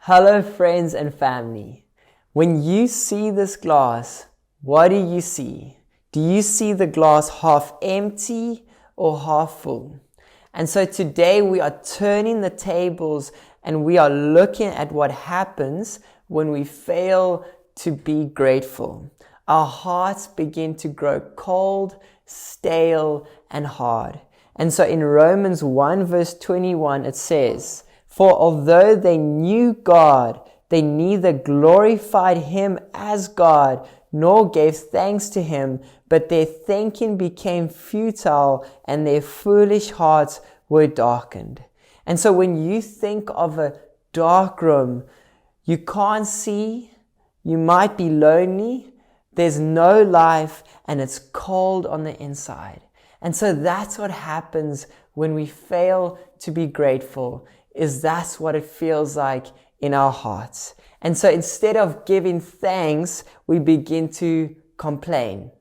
Hello friends and family. When you see this glass, what do you see? Do you see the glass half empty or half full? And so today we are turning the tables and we are looking at what happens when we fail to be grateful. Our hearts begin to grow cold, stale, and hard. And so in Romans 1 verse 21 it says, "For although they knew God, they neither glorified Him as God nor gave thanks to Him, but their thinking became futile and their foolish hearts were darkened." And so when you think of a dark room, you can't see, you might be lonely, there's no life, and it's cold on the inside. And so that's what happens when we fail to be grateful. That's what it feels like in our hearts. And so instead of giving thanks, we begin to complain.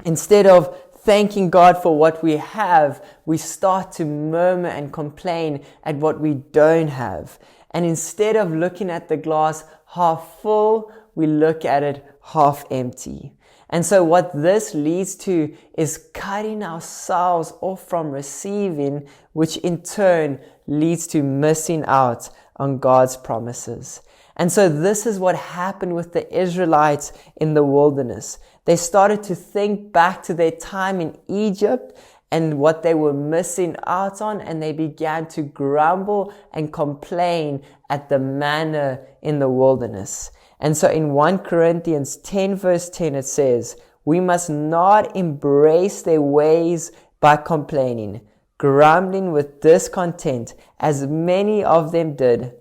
Instead of thanking God for what we have, we start to murmur and complain at what we don't have. And instead of looking at the glass half full, we look at it half empty. And so what this leads to is cutting ourselves off from receiving, which in turn leads to missing out on God's promises. And so this is what happened with the Israelites in the wilderness. They started to think back to their time in Egypt and what they were missing out on, and they began to grumble and complain at the manna in the wilderness. And so in 1 Corinthians 10 verse 10 it says, "We must not embrace their ways by complaining, grumbling with discontent, as many of them did,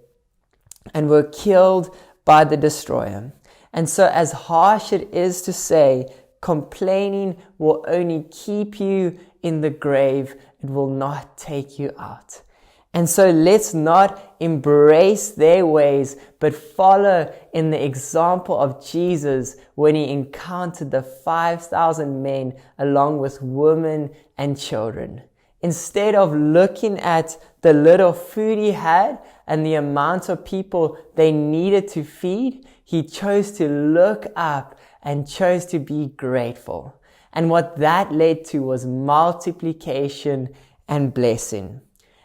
and were killed by the destroyer." And so as harsh it is to say, complaining will only keep you in the grave. It will not take you out. And so let's not embrace their ways, but follow in the example of Jesus when He encountered the 5,000 men along with women and children. Instead of looking at the little food He had and the amount of people they needed to feed, He chose to look up and chose to be grateful. And what that led to was multiplication and blessing.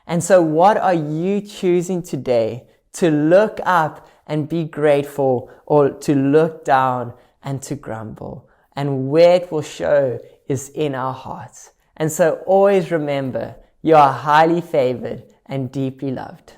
And so what are you choosing today? To look up and be grateful, or to look down and to grumble? And where it will show is in our hearts. And so always remember, you are highly favored and deeply loved.